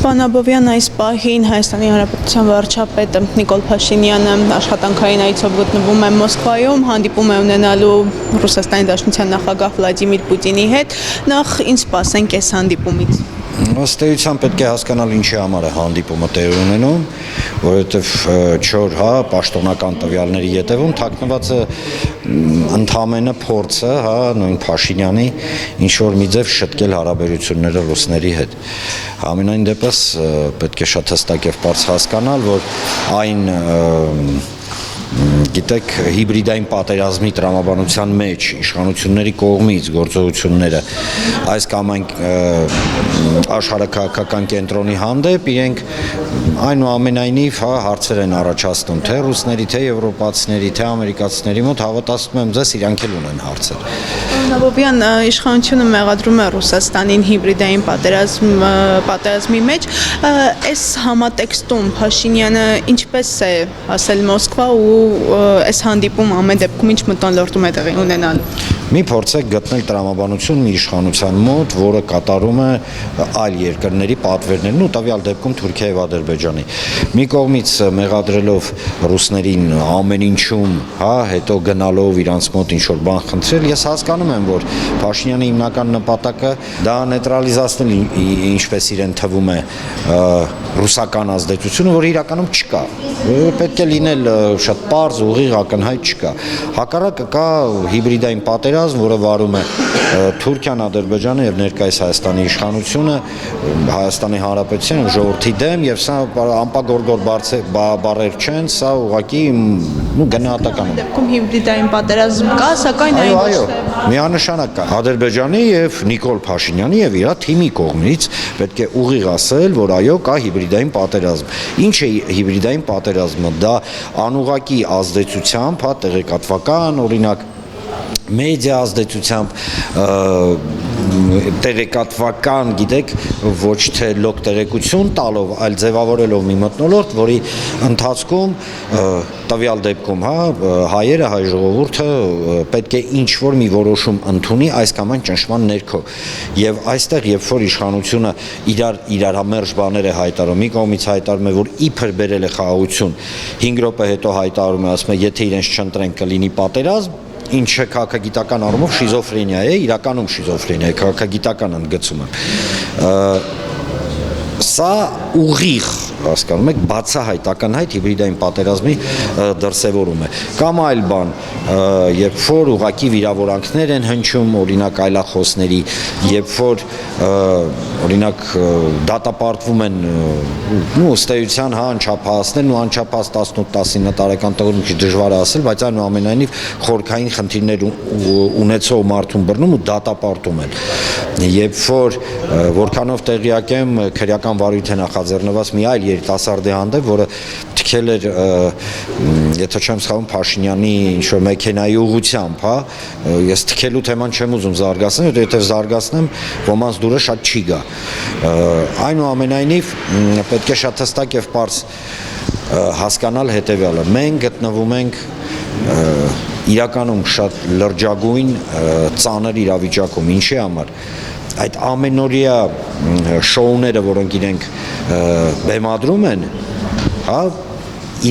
Պարոն Աբովյան, այս պահին Հայաստանի Հանրապետության վարչապետը Նիկոլ Փաշինյանը աշխատանքային այցով գտնվում է Մոսկվայում, հանդիպում է ունենալու Ռուսաստանի Դաշնության նախագահ Վլադիմիր Պուտինի հետ, նախ ինչ սպասենք այս հանդիպումից։ Ըստ էության պետք է հասկանալ ինչի համար է հանդիպումը տեղի ունենում, որովհետև չոր պաշտոնական տվյալների ետևում թաքնված է ընդամենը փորձը նույն Փաշինյանի ինչ-որ մի ձև շտկել հարաբերությունները ռուսների հետ։ Համենայն դեպս պետք է շատ հստակ եւ բարձ հասկանալ, որ այն գիտեք, հիբրիդային պատերազմի տրամաբանության մեջ իշխանությունների կողմից գործողությունները այս կամ այն աշխարհաքաղաքական կենտրոնի հանդեպ իրենք այնուամենայնիվ հարցեր են առաջացնում թե ռուսների, թե եվրոպացիների, թե ամերիկացիների մոտ, հավատացնում եմ ձեզ, իրանք էլ ունեն հարցեր։ Աբովյան, իշխանությունը մեղադրում է Ռուսաստանին հիբրիդային պատերազմի մեջ, այս համատեքստում Փաշինյանը ինչպես է ասել Մոսկվա ու այս հանդիպում ամեն դեպքում ինչ մթնոլորտում է տեղի ունենալու։ Մի փորձեք գտնել տրամաբանություն մի իշխանության մոտ, որը կատարում է այլ երկրների պատվերներն ու տվյալ դեպքում Թուրքիայի եւ Ադրբեջանի։ Մի կողմից մեղադրելով ռուսներին ամեն ինչում, հետո գնալով իրանց մոտ ինչ-որ բան խնդրել, ես հասկանում եմ, որ Փաշինյանի հիմնական նպատակը դա նեյտրալիզացնել, ինչպես իրեն թվում է, ռուսական ազդեցությունը, որ իրականում չկա։ Պետք է լինել շատ պարզ, ուղիղ, ակնհայտ չկա։ Հակառակը կա հիբրիդային պատերազմ, որը վարում է Թուրքիան, Ադրբեջանը եւ ներկայիս Հայաստանի իշխանությունը, Հայաստանի Հանրապետության ժողովրդի դեմ, եւ սա անպագորգոր բառեր չեն, սա ուղղակի գնահատական է։ Դեպքում հիբրիդային պատերազմ կա, սակայն այն ոչ թե միանշանակ կա Ադրբեջանի եւ Նիկոլ Փաշինյանի եւ իր թիմի կողմից պետք է ուղիղ ասել, որ այո, կա հիբրիդային պատերազմ։ Ինչ է հիբրիդային պատերազմը? Դա անուղղակի ազդեցությամբ, տեղեկատվական, օրինակ մեդիա ազդեցությամբ, տեղեկատվական, գիտեք, ոչ թե լոկ տեղեկություն տալով, այլ ձևավորելով մի մթնոլորտ, որի ընթացքում տվյալ դեպքում հայերը, հայ ժողովուրդը պետք է ինչ-որ մի որոշում ընդունի այս կամ այն ճնշման ներքո։ Եվ այստեղ, երբ որ իշխանությունը իրար համերժ բաներ է հայտարարում, մի կողմից հայտարարում է, որ իբր բերել է խաղաղություն, 5 րոպե հետո հայտարարում է, ասում է, եթե իրենց չընտրեն կլինի պատերազմ, ինչը քաղաքագիտական առումով շիզոֆրենիա է, իրականում շիզոֆրենիա է, քաղաքագիտական ընդգծում եմ։ Սա ուղիղ, հասկանում եք, բացահայտ, ակնհայտ հիբրիդային պատերազմի դրսևորում է։ Կամ այլ բան, երբ որ ուղղակի վիրավորանքներ են հնչում, օրինակ այլախոսների, երբ որ օրինակ դատապարտվում են ըստ էության անչափահասներն ու անչափահաս 18-19 տարեկան տղերին քիչ դժվար է ասել, բայց այնուամենայնիվ խորքային խնդիրներ ունեցող մարդուն բռնում ու դատապարտում են։ Երբ որ որքանով տեղյակ եմ, քրեական վարույթ է նախաձեռնված մի այլ երիտասարդի հանդեպ, որը թքել էր, եթե չեմ սխալվում, Փաշինյանի ինչ-որ մեքենայի ուղղությամբ, ես թքելու թեման չեմ ուզում զարգացնել, որովհետև զարգացնեմ, ոմանց դուրը շատ չի գա։ Այնուամենայնիվ պետք է շատ հստակ եւ պարզ հասկանալ հետեւյալը. մենք գտնվում ենք իրականում շատ լրջագույն ծանր իրավիճակում, ինչի համար այդ ամենօրյա շոուները, որոնք իրենք բեմադրում են,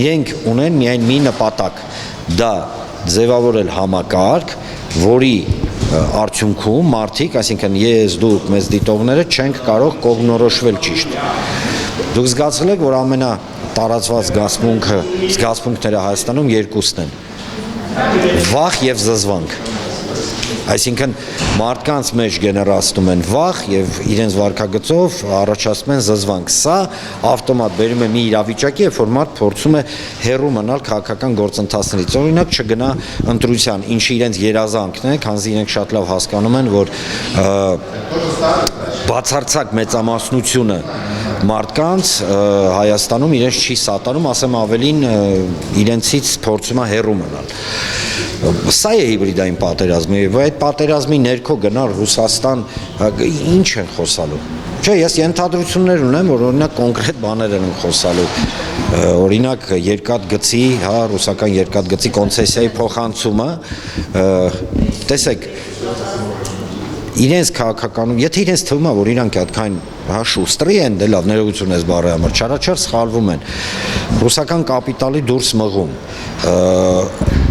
իրենք ունեն միայն մի նպատակ, դա ձևավորել համակարգ, որի արդյունքում մարդիկ, այսինքն ես, դուք, մեզ դիտողները չենք կարող կողմնորոշվել ճիշտ։ Դուք զգացել եք, որ ամենատարածված զգացմունքները Հայաստանում երկուսն են՝ վախ եւ զզվանք։ Այսինքն մարդկանց մեջ գեներացնում են վախ եւ իրենց վարքագծով առաջացնում են զզվանք։ Սա ավտոմատ բերում է մի իրավիճակի, երբ որ մարդ փորձում է հեռու մնալ քաղաքական գործընթացներից, օրինակ չգնա ընտրության, ինչը իրենց երազանքն է, քանզի իրենք շատ լավ հասկանում են, որ բացարձակ մեծամասնությունը մարդկանց Հայաստանում իրենց չի սատարում, ասեմ ավելին, իրենցից փորձում է հեռու մնալ։ Սա է հիբրիդային պատերազմը, եւ այդ պատերազմի ներքո գնալ Ռուսաստան, ինչ են խոսալու։ Չէ, ես ենթադրություններ ունեմ, որ օրինակ կոնկրետ բաներ են խոսալու։ Օրինակ երկաթգծի, ռուսական երկաթգծի կոնցեսիայի փոխանցումը, տեսեք, իրենց քաղաքականում, եթե իրենց թվում է, որ իրանք այդքան շուստրի են, դե լավ, ներողություն ես բառի համար, չարաչար սխալվում են, ռուսական կապիտալի դուրս մղում,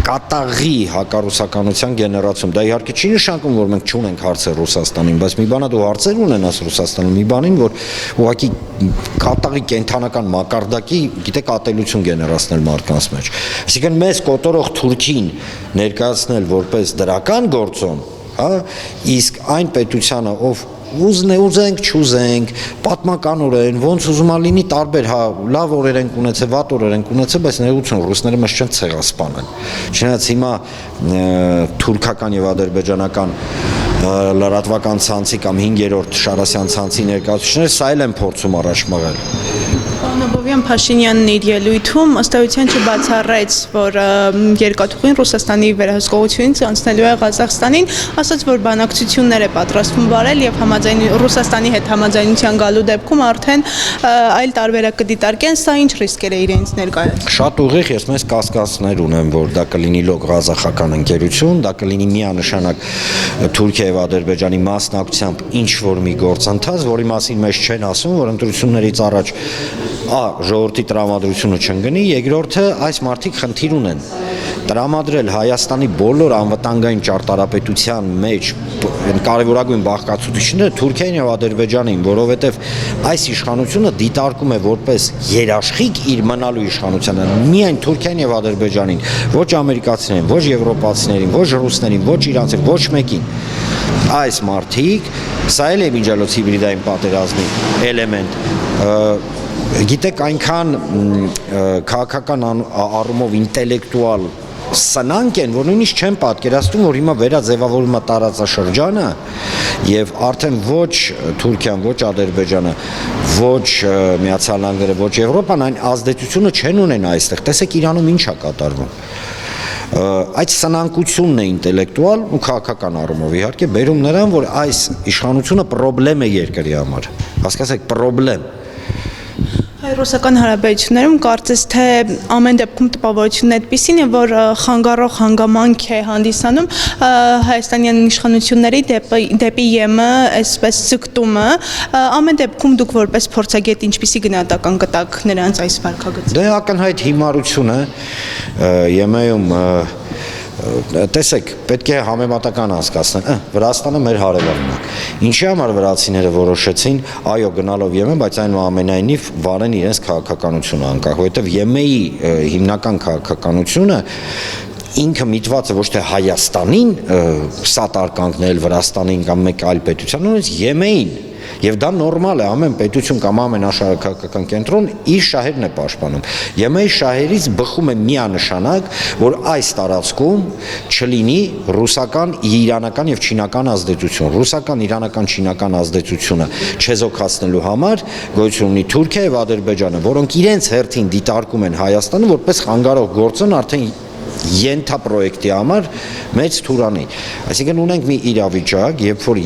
կատաղի հակառուսականության գեներացում, դա իհարկե չի նշանակում, որ մենք չունենք հարցեր Ռուսաստանին, բայց մի բան է դու հարցեր ունենաս Ռուսաստանում, մի բանին, որ ուղղակի կատաղի կենթանական մակարդակի, գիտեք, ատելություն գեներացնել մարդկանց մեջ։ Այսինքն մեզ կոտորող Թուրքին ներկայացնել որպես դրական գործոն, հա, իսկ այն պետությանը, ով ուզենք, չուզենք, պատմականորեն, ոնց ուզում է լինի տարբեր, հա, լավ օրեր ենք ունեցել, վատ օրեր ենք ունեցել, բայց ներողություն, ռուսները մեզ չեն ցեղասպանել։ Չնայած հիմա թուրքական եւ ադրբեջանական լրատվական ցանցի կամ 5-րդ Շարասյան ցանցի ներկայացուցիչները սա էլ են փորձում առաջ մղել։ Պարոն Փաշինյանն իր ելույթում ըստ էության չբացառեց, որ երկաթուղին Ռուսաստանի վերահսկողությունից անցնելու է Ղազախստանին, ասաց, որ բանակցություններ է պատրաստվում վարել եւ Ռուսաստանի հետ համաձայնության գալու դեպքում արդեն այլ տարբերակ կդիտարկեն, սա ինչ ռիսկեր է իրենց ներկայացնում։ Շատ ուղիղ, ես մեզ կասկածներ ունեմ, որ դա կլինի լոկ ղազախական ընկերություն, դա կլինի միանշանակ Թուրքիա եւ Ադրբեջանի մասնակցությամբ ինչ որ մի գործընթաց, որի մասին մեզ չեն ասում, որ ընտրություններից առաջ ժողովրդի տրամադրությունը չընկնի, երկրորդը այս մարդիկ խնդիր ունեն տրամադրել Հայաստանի բոլոր անվտանգային ճարտարապետության մեջ կարևորագույն բաղկացուցիչները Թուրքիային եւ Ադրբեջանին, որովհետեւ այս իշխանությունը դիտարկում է որպես երաշխիք իր մնալու իշխանությանը միայն Թուրքիային եւ Ադրբեջանին, ոչ ամերիկացիներին, ոչ եվրոպացիներին, ոչ ռուսներին, ոչ իրանցին, ոչ մեկին։ Այս մարդիկ, սա էլ է միջալոց հիբրիդային պատերազմի էլեմենտ, գիտեք, այնքան քաղաքական առումով ինտելեկտուալ սնանկ են, որ նույնիսկ չեն պատկերացնում, որ հիմա վերաձևավորվում է տարածաշրջանը եւ արդեն ոչ Թուրքիան, ոչ Ադրբեջանը, ոչ Միացյալ Նահանգները, ոչ Եվրոպան այն ազդեցությունը չեն ունենա այստեղ։ Տեսեք Իրանում ինչ է կատարվում։ Այդ սնանկությունն է ինտելեկտուալ ու քաղաքական առումով իհարկե բերում նրան, որ այս իշխանությունը պրոբլեմ է երկրի համար։ Հասկացեք, պրոբլեմ։ Հայ-ռուսական հարաբերություններում կարծես թե ամեն դեպքում տպավորությունն այդպիսին է, որ խանգարող հանգամանք է հանդիսանում հայաստանյան իշխանությունների դեպի ԵՄ այսպես ձգտումը, ամեն դեպքում դուք որպես փորձագետ ինչպիսի գնահատական կտաք նրանց այս վարքագծին։ Դե ակնհայտ հիմարություն է ԵՄ-ում տեսեք, պետք է համեմատական անցկացնել, Վրաստանը մեր հարևանն է։ Ինչի համար վրացիները որոշեցին, այո, գնալով ԵՄ, բայց այնուամենայնիվ վարեն իրենց քաղաքականությունը անկախ, որովհետև ԵՄ-ի հիմնական քաղաքականությունը ինքը միտված է ոչ թե Հայաստանին սատարկանքնել Վրաստանին կամ մեկ այլ պետության, նույնիսկ ԵՄ-ին։ Եվ դա նորմալ է, ամեն պետություն կամ ամեն աշխարհակաղակական կենտրոն իր շահերն է պաշտպանում։ ԵՄ-ի շահերից բխում է միանշանակ, որ այս տարածքում չլինի ռուսական, իրանական եւ չինական ազդեցություն։ Ռուսական, իրանական, չինական ազդեցությունը չեզոքացնելու համար գոյություն ունի Թուրքիա եւ Ադրբեջանը, որոնք իրենց հերթին դիտարկում են Հայաստանը որպես խանգարող գործոն արդեն ենթապրոյեկտի համար մեծ թուրանի։ Այսինքն ունենք մի իրավիճակ, երբ որ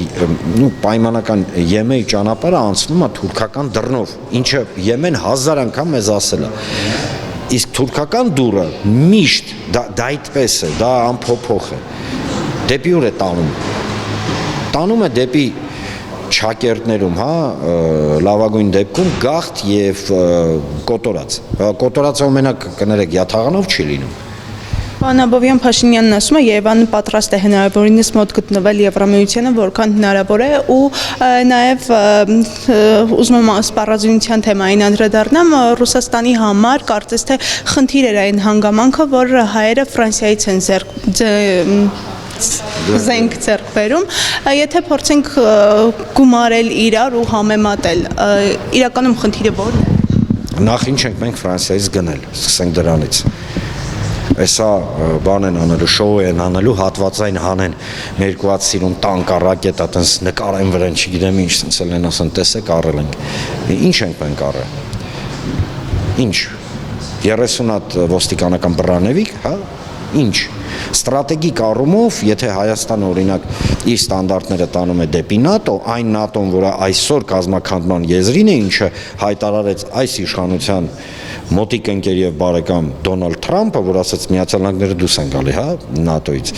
պայմանական ԵՄ-ի ճանապարհը անցնում է թուրքական դռնով, ինչը ԵՄ-ն 1000 անգամ մեզ ասել է։ Իսկ թուրքական դուռը միշտ դա այդպես է, դա անփոփոխ է։ Դեպի ուր է տանում։ Տանում է դեպի Չակերտներում, հա, լավագույն դեպքում գաղթ եւ կոտորած։ Կոտորածը մենակ կներեք, յաթաղանով չի լինում։ Պարոն Աբովյան, Փաշինյանն ասում է, Երևանը պատրաստ է հնարավորինս մոտ գտնվել Եվրամիությանը, որքան հնարավոր է, ու նաև ուզում եմ սպառազինության թեմային անդրադառնամ, Ռուսաստանի համար կարծես թե խնդիր էր այն հանգամանքը, որ հայերը Ֆրանսիայից են զենք ձեռք բերում, եթե փորձենք գումարել իրար ու համեմատել, իրականում խնդիրը ո՞րն է։ Նախ ինչ ենք մենք Ֆրանսիայից գնել, սկսենք դրանից։ Այսա բան են անելու, շոու են անելու, հատվածային հանեն, երկու հատ սիրուն տանկ, ռակետա, տենց նկարեն վրան, չգիտեմ ինչ, տենց էլ են ասեն, տեսեք, առել ենք։ Ինչ ենք մենք առել։ Ինչ։ 30 հատ ոստիկանական բռանևիկ, հա։ Ինչ։ Ստրատեգիկ առումով, եթե Հայաստանը օրինակ իր ստանդարտները տանում է դեպի ՆԱՏՕ, այն ՆԱՏՕ-ն, որը այսօր կազմաքանդման եզրին է, ինչը հայտարարեց այս իշխանության մոտիկ ընկեր եւ բարեկամ Դոնալդ Թրամփը, որ ասաց Միացյալ Նահանգները դուրս են գալի, հա, ՆԱՏՕ-ից,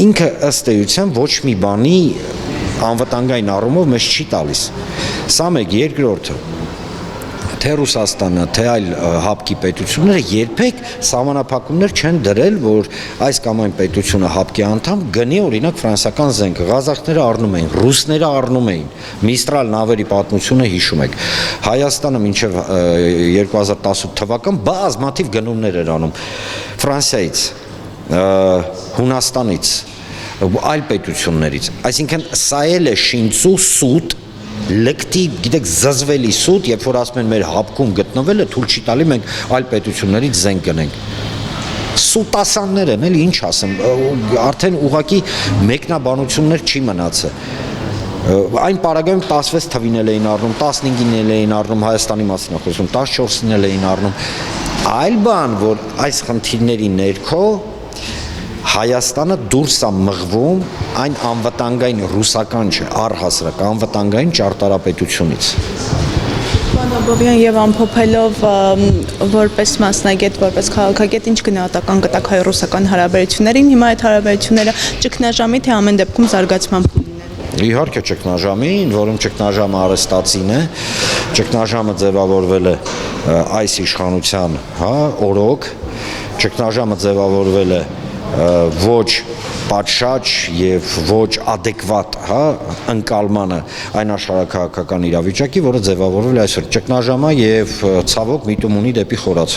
ինքը ըստ էության ոչ մի բանի անվտանգային առումով մեզ չի տալիս։ Սա մեկ, երկրորդը, թե Ռուսաստանը, թե այլ հապկի պետությունները երբեք սահմանափակումներ չեն դրել, որ այս կամ այն պետությունը հապկի անդամ գնի օրինակ ֆրանսիական զենք, ղազախները առնում էին, ռուսները առնում էին, Միստրալ նավերի պատմությունը հիշում եք, Հայաստանը մինչև 2018 թվական բազմաթիվ գնումներ էր անում Ֆրանսիայից, Հունաստանից, այլ պետություններից, այսինքն սա էլ է շինծու սուտ, լկտի, գիտեք, զզվելի սուտ, երբ որ ասում են մեր հապկում գտնվել է, թույլ չի տալի մենք այլ պետություններից զենք գնենք։ Սուտասաններ են, էլի ինչ ասեմ, արդեն ուղղակի մեկնաբանություններ չի մնացել։ Այն պարագայում 16 թվին էին առնում, 15-ին էին առնում, Հայաստանի մասին խոսում, 14-ին էին առնում։ Այլ բան, որ այս խնդիրների ներքո Հայաստանը դուրս է մղվում այն անվտանգային ռուսական չէ, առհասարակ անվտանգային ճարտարապետությունից։ Պարոն Աբովյան, եւ ամփոփելով որպես մասնագետ, որպես քաղաքագետ, ինչ գնահատական կտակ հայ-ռուսական հարաբերություններին, հիմա այդ հարաբերությունները ճգնաժամի թե ամեն դեպքում զարգացման փուլին են։ Իհարկե ճգնաժամին, որում ճգնաժամը արհեստացին է, ճգնաժամը ձևավորվել է այս իշխանության, հա, օրոք, ճգնաժամը ձևավորվել է ոչ պատշաճ եւ ոչ adekvat, հա, ընկալմանը այն աշխարհակաղակական իրավիճակի, որը ձևավորվել է այսօր ճգնաժամը եւ ցավոք միտում ունի դեպի խորացում։